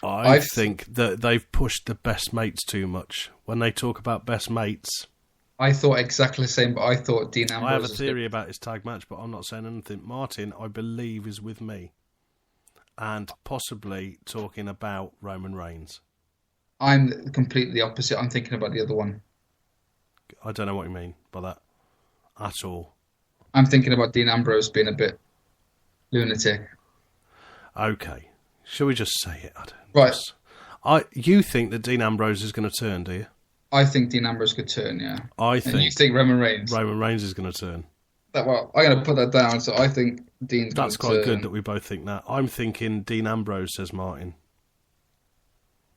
I think that they've pushed the best mates too much. When they talk about best mates... I thought exactly the same, but I thought Dean Ambrose... I have a theory about his tag match, but I'm not saying anything. Martin, I believe, is with me. And possibly talking about Roman Reigns. I'm completely the opposite. I'm thinking about the other one. I don't know what you mean by that at all. I'm thinking about Dean Ambrose being a bit lunatic. Okay. Shall we just say it? You think that Dean Ambrose is going to turn, do you? I think Dean Ambrose could turn, yeah. And you think Roman Reigns? Roman Reigns is going to turn. Well, I'm going to put that down, so I think Dean's going to turn. That's quite good that we both think that. I'm thinking Dean Ambrose, says Martin.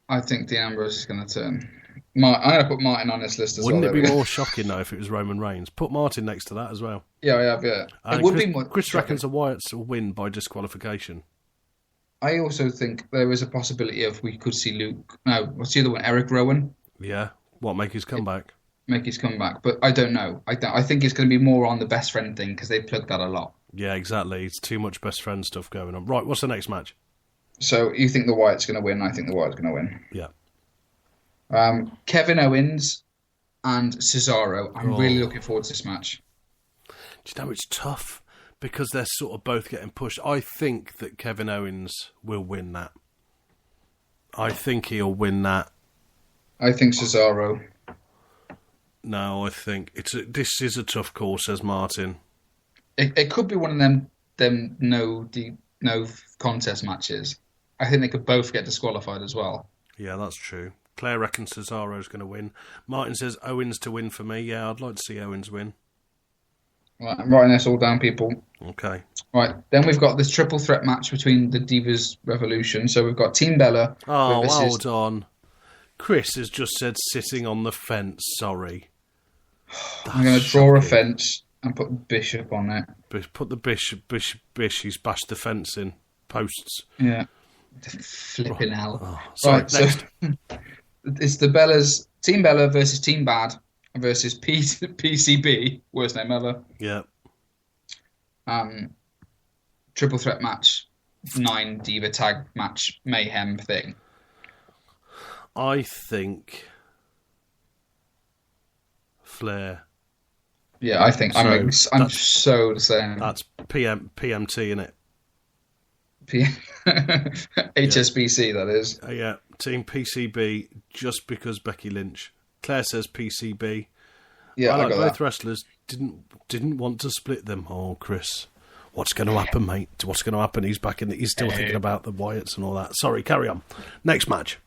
I think Dean Ambrose is going to turn. I'm going to put Martin on this list as well. Wouldn't it be more shocking, though, if it was Roman Reigns? Put Martin next to that as well. Yeah, I have, yeah. It would be more Chris reckons the Wyatts will win by disqualification. I also think there is a possibility of we could see Luke... No, what's the other one? Eric Rowan? Yeah. What, make his comeback? Make his comeback, but I don't know. I think it's going to be more on the best friend thing because they plugged that a lot. Yeah, exactly. It's too much best friend stuff going on. Right, what's the next match? So you think the Wyatt's going to win? I think the Wyatt's going to win. Yeah. Kevin Owens and Cesaro. I'm really looking forward to this match. Do you know, it's tough because they're sort of both getting pushed. I think that Kevin Owens will win that. I think he'll win that. I think Cesaro. No, I think this is a tough call, says Martin. It could be one of them no contest matches. I think they could both get disqualified as well. Yeah, that's true. Claire reckons Cesaro's going to win. Martin says Owens to win for me. Yeah, I'd like to see Owens win. Right, I'm writing this all down, people. Okay. Right, then we've got this triple threat match between the Divas Revolution. So we've got Team Bella. Oh, hold on. Chris has just said sitting on the fence. Sorry. I'm going to draw a fence and put Bishop on it. Put the Bishop. He's bashed the fence in. Posts. Yeah. Flipping hell. Oh, sorry, right, next. So it's the Team Bella versus Team Bad versus PCB. Worst name ever. Yeah. Triple threat match. 9 diva tag match mayhem thing. I think Flair. Yeah, I think I'm so the same. That's PMT, innit? HSBC, that is. Yeah, Team PCB, just because Becky Lynch. Claire says PCB. Yeah, I got both that. wrestlers didn't want to split them. Oh, Chris, what's going to happen, mate? What's going to happen? He's back in. He's still thinking about the Wyatts and all that. Sorry, carry on. Next match.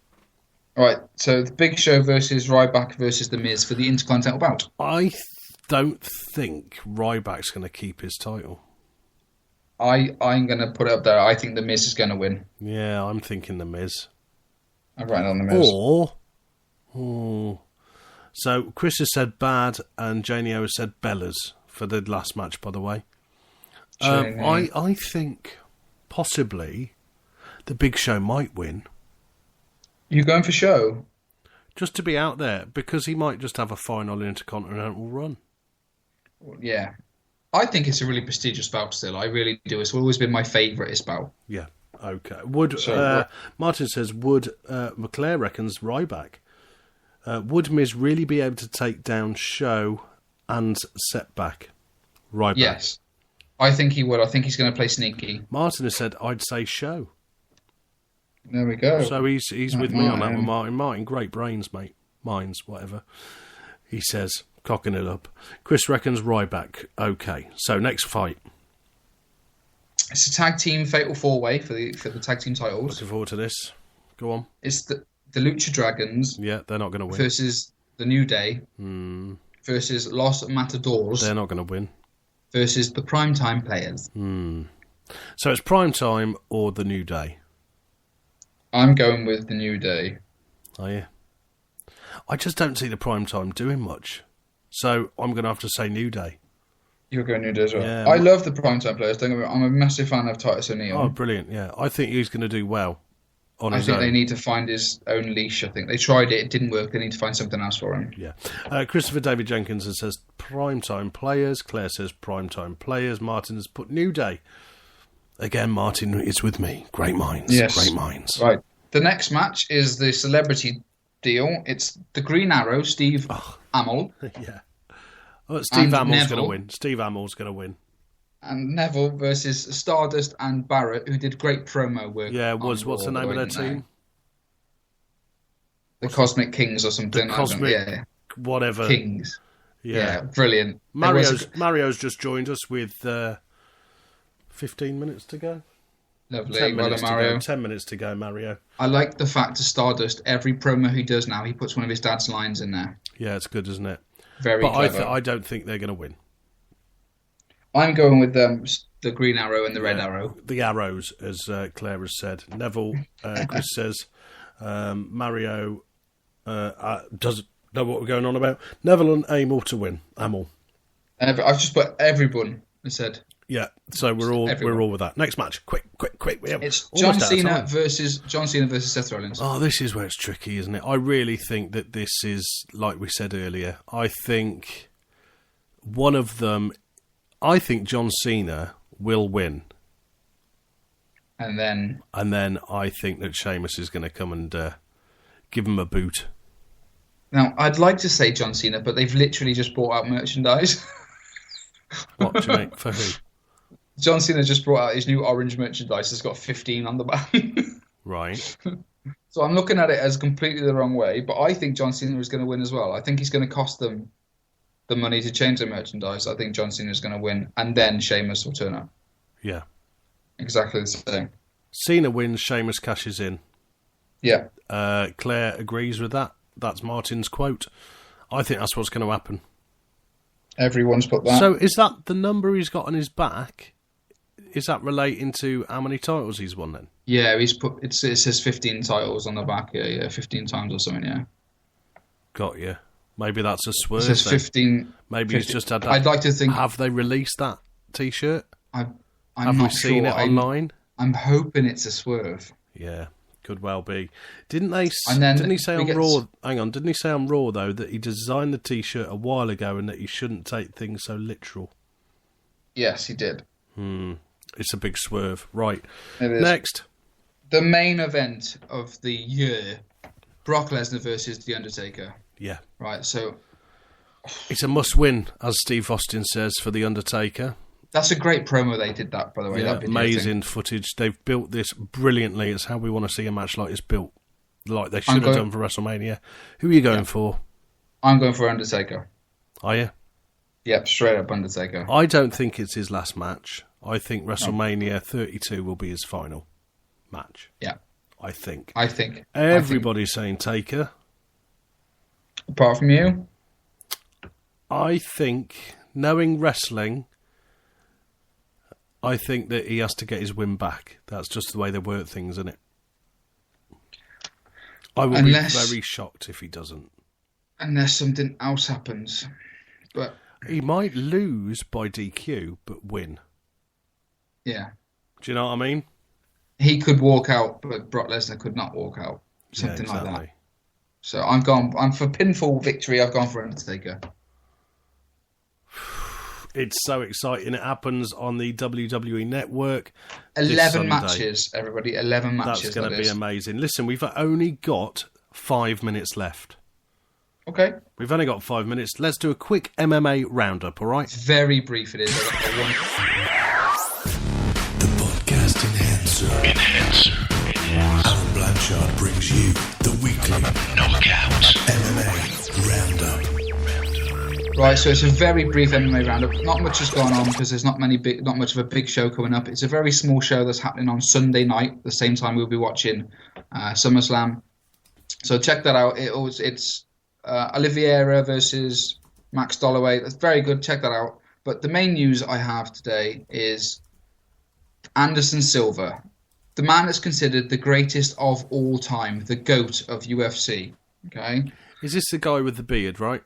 All right, so the Big Show versus Ryback versus The Miz for the Intercontinental belt. I don't think Ryback's going to keep his title. I'm going to put it up there. I think The Miz is going to win. Yeah, I'm thinking The Miz. I'm writing on The Miz. So Chris has said Bad and Janie O has said Bellas for the last match, by the way. I think possibly the Big Show might win. You going for Show? Just to be out there, because he might just have a final Intercontinental run. Yeah. I think it's a really prestigious bout still. I really do. It's always been my favourite bout. Yeah, okay. Martin says, McClare reckons Ryback. Would Miz really be able to take down Show and Setback? Ryback. Yes. I think he would. I think he's going to play sneaky. Martin has said, I'd say Show. There we go. So he's with me on that one, Martin. Martin, great brains, mate. Minds, whatever. He says, cocking it up. Chris reckons Ryback. Okay, so next fight. It's a tag team fatal 4-way for the tag team titles. Looking forward to this. Go on. It's the Lucha Dragons. Yeah, they're not going to win. Versus the New Day. Versus Los Matadors. They're not going to win. Versus the Primetime Players. So it's Primetime or the New Day? I'm going with the New Day. Oh, yeah. I just don't see the Primetime doing much. So I'm going to have to say New Day. You're going New Day as well. Yeah, I love the Primetime Players. Don't get me wrong, I'm a massive fan of Titus O'Neil. Oh, brilliant, yeah. I think he's going to do well on his own. I think they need to find his own leash, I think. They tried it didn't work. They need to find something else for him. Yeah. Christopher David Jenkins says Primetime Players. Claire says Primetime Players. Martin has put New Day. Again, Martin is with me. Great minds. Yes. Great minds. Right. The next match is the celebrity deal. It's the Green Arrow, Steve Amell. Yeah. Oh, Steve Amell's going to win. Steve Amell's going to win. And Neville versus Stardust and Barrett, who did great promo work. Yeah, what's the name of their team? The Cosmic Kings or something. The Cosmic, whatever. Kings. Yeah, brilliant. Mario's just joined us with 15 minutes to go. Lovely. 10 minutes Mario. 10 minutes to go, Mario. I like the fact that Stardust, every promo he does now, he puts one of his dad's lines in there. Yeah, it's good, isn't it? Very clever. I don't think they're going to win. I'm going with the Green Arrow and the Red Arrow. The Arrows, as Claire has said. Neville, Chris says, Mario doesn't know what we're going on about. Neville and Amell to win. Amell. I've just put everyone. I said. Yeah, so we're all with that. Next match, quick. It's John Cena versus Seth Rollins. Oh, this is where it's tricky, isn't it? I really think that this is, like we said earlier, I think one of them. I think John Cena will win. And then I think that Sheamus is going to come and give him a boot. Now, I'd like to say John Cena, but they've literally just brought out merchandise. What do you mean? For who? John Cena just brought out his new orange merchandise. It's got 15 on the back. Right. So I'm looking at it as completely the wrong way, but I think John Cena is going to win as well. I think he's going to cost them the money to change their merchandise. I think John Cena is going to win, and then Sheamus will turn up. Yeah. Exactly the same. Cena wins, Sheamus cashes in. Yeah. Claire agrees with that. That's Martin's quote. I think that's what's going to happen. Everyone's put that. So is that the number he's got on his back? Is that relating to how many titles he's won then? Yeah, he's put. It says 15 titles on the back. Yeah, 15 times or something. Yeah. Got you. Maybe that's a swerve. It says 15. Maybe 15. he's just had that. I'd like to think. Have they released that T-shirt? Have we seen it online? I'm hoping it's a swerve. Yeah, could well be. Didn't he say on Raw? Hang on, didn't he say on Raw though that he designed the T-shirt a while ago and that he shouldn't take things so literal? Yes, he did. It's a big swerve. Right. It is. Next. The main event of the year, Brock Lesnar versus The Undertaker. Yeah. Right, so... It's a must-win, as Steve Austin says, for The Undertaker. That's a great promo they did that, by the way. Yeah, that amazing footage. They've built this brilliantly. It's how we want to see a match like this built. Like they should have done for WrestleMania. Who are you going for? I'm going for Undertaker. Are you? Yep, straight up Undertaker. I don't think it's his last match. I think WrestleMania 32 will be his final match. Yeah. I think. Everybody's saying Taker. Apart from you? I think, knowing wrestling, I think that he has to get his win back. That's just the way they work things, isn't it? I will be very shocked if he doesn't. Unless something else happens. But he might lose by DQ, but win. Yeah. Do you know what I mean? He could walk out, but Brock Lesnar could not walk out. Something like that. So I'm for pinfall victory. I've gone for Undertaker. It's so exciting. It happens on the WWE Network. 11 matches, everybody. 11 matches. That's going to be amazing. Listen, we've only got 5 minutes left. Okay. We've only got 5 minutes. Let's do a quick MMA roundup, all right? Very brief it is. The podcast enhancer. Alan Blanchard brings you the weekly Knockout MMA roundup. Right, so it's a very brief MMA roundup. Not much has gone on because there's not much of a big show coming up. It's a very small show that's happening on Sunday night, the same time we'll be watching SummerSlam. So check that out. It's Oliveira versus Max Holloway. That's very good. Check that out. But the main news I have today is Anderson Silva, the man that's considered the greatest of all time, the GOAT of UFC. Okay, is this the guy with the beard, right?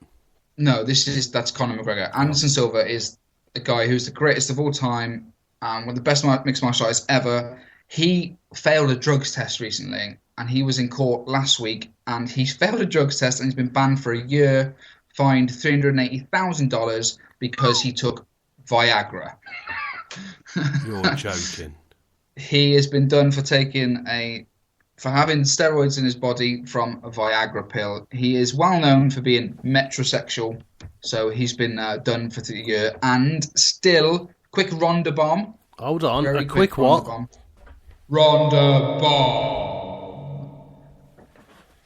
No, that's Conor McGregor. Anderson Silva is a guy who's the greatest of all time, one of the best mixed martial artists ever. He failed a drugs test recently, and he was in court last week, and he failed a drugs test, and he's been banned for a year, fined $380,000 because he took Viagra. You're joking. He has been done for taking a for having steroids in his body from a Viagra pill. He is well known for being metrosexual, so he's been done for the year. And still, quick Ronda bomb. Hold on, Very a quick Ronda what? Bomb. Ronda bomb.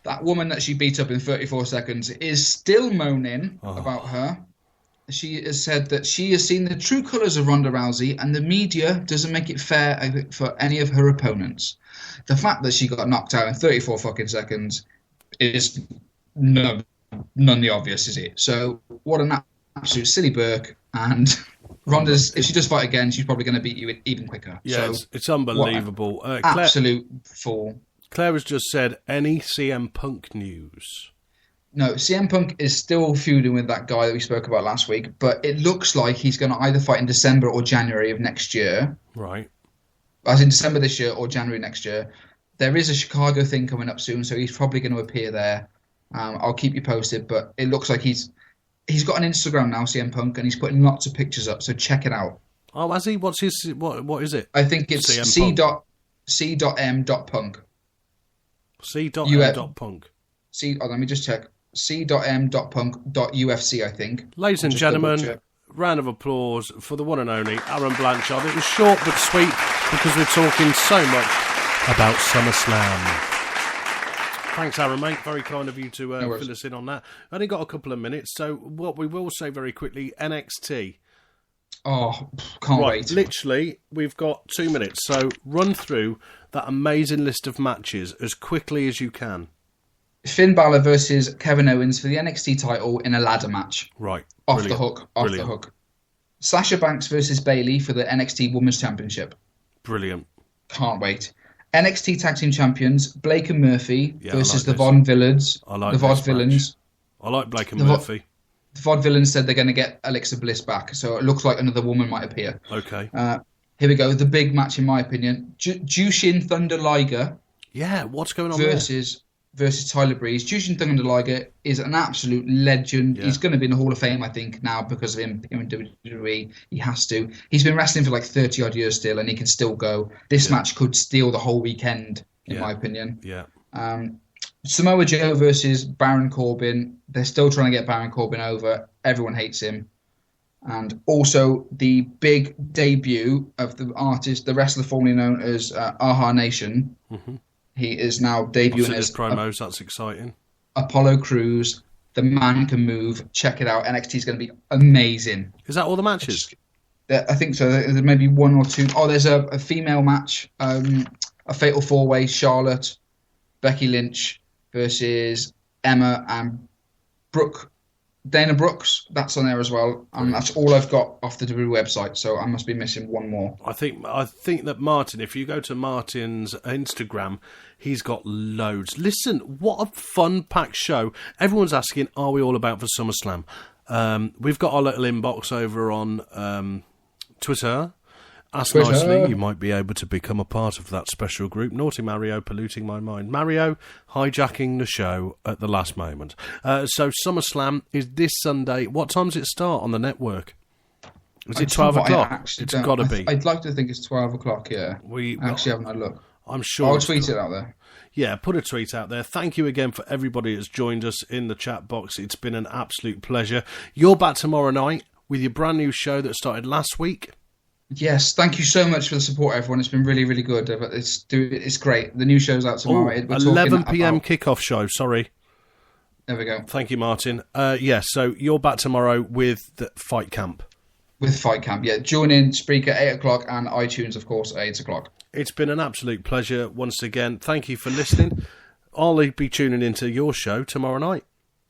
That woman that she beat up in 34 seconds is still moaning about her. She has said that she has seen the true colours of Ronda Rousey and the media doesn't make it fair for any of her opponents. The fact that she got knocked out in 34 fucking seconds is none the obvious, is it? So what an absolute silly Burke. And Ronda's, if she does fight again, she's probably going to beat you even quicker. Yeah, so it's unbelievable. Absolute fool. Claire has just said, any CM Punk news? No, CM Punk is still feuding with that guy that we spoke about last week, but it looks like he's going to either fight in December or January of next year. Right. As in December this year or January next year. There is a Chicago thing coming up soon, so he's probably going to appear there. I'll keep you posted, but it looks like he's got an Instagram now, CM Punk, and he's putting lots of pictures up, so check it out. Oh, has he? What is it? I think it's c.m.punk. C.m.punk. Let me just check. c.m.punk.ufc, I think. Ladies and gentlemen, round of applause for the one and only Aaron Blanchard. It was short but sweet because we're talking so much about SummerSlam. Thanks, Aaron, mate. Very kind of you to fill us in on that. Only got a couple of minutes, so what we will say very quickly, NXT. Oh, can't wait. Literally, we've got 2 minutes, so run through that amazing list of matches as quickly as you can. Finn Balor versus Kevin Owens for the NXT title in a ladder match. Right. Off the hook. Sasha Banks versus Bayley for the NXT Women's Championship. Brilliant. Can't wait. NXT Tag Team Champions Blake and Murphy versus the Vaudevillains. I like the Vaudevillains. I like Blake and Murphy. The Vaudevillains said they're going to get Alexa Bliss back, so it looks like another woman might appear. Okay. Here we go. The big match, in my opinion. Jushin Thunder Liger. Yeah, what's going on versus Tyler Breeze. Jushin Thunder Liger is an absolute legend. Yeah. He's going to be in the Hall of Fame, I think, now because of him in WWE. He has to. He's been wrestling for like 30-odd years still, and he can still go. This match could steal the whole weekend, in my opinion. Yeah. Samoa Joe versus Baron Corbin. They're still trying to get Baron Corbin over. Everyone hates him. And also the big debut of the artist, the wrestler formerly known as Aha Nation. Mm-hmm. He is now debuting as promos. That's exciting. Apollo Crews. The man can move. Check it out. NXT is going to be amazing. Is that all the matches? I think so. There may be one or two. Oh, there's a female match. A fatal four-way. Charlotte, Becky Lynch versus Emma and Dana Brooks. That's on there as well. And that's all I've got off the WWE website. So I must be missing one more. I think that Martin, if you go to Martin's Instagram, he's got loads. Listen, what a fun-packed show. Everyone's asking, are we all about for SummerSlam? We've got our little inbox over on Twitter. Ask nicely, you might be able to become a part of that special group. Naughty Mario polluting my mind. Mario hijacking the show at the last moment. So SummerSlam is this Sunday. What time does it start on the network? Is it 12 o'clock? It's got to be. I'd like to think it's 12 o'clock, yeah. I actually haven't had a look. I'm sure. I'll tweet it out there. Yeah, put a tweet out there. Thank you again for everybody that's joined us in the chat box. It's been an absolute pleasure. You're back tomorrow night with your brand new show that started last week. Yes, thank you so much for the support, everyone. It's been really, really good. It's great. The new show's out tomorrow. 11 p.m. kickoff show, sorry. There we go. Thank you, Martin. So you're back tomorrow with the Fight Camp. With Fight Camp, yeah. Join in, Spreaker, 8 o'clock, and iTunes, of course, at 8 o'clock. It's been an absolute pleasure once again. Thank you for listening. I'll be tuning into your show tomorrow night.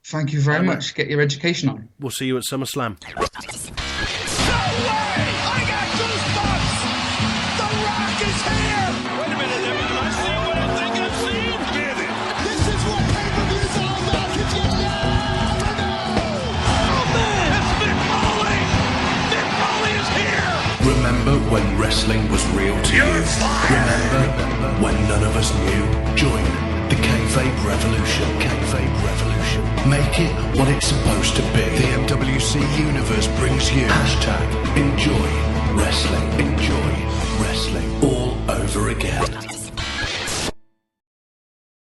Thank you very much. Get your education on. We'll see you at SummerSlam. Remember when wrestling was real to you? Remember when none of us knew? Join the Kayfabe Revolution. Kayfabe Revolution. Make it what it's supposed to be. The MWC Universe brings you #Enjoy Wrestling. Enjoy Wrestling all over again.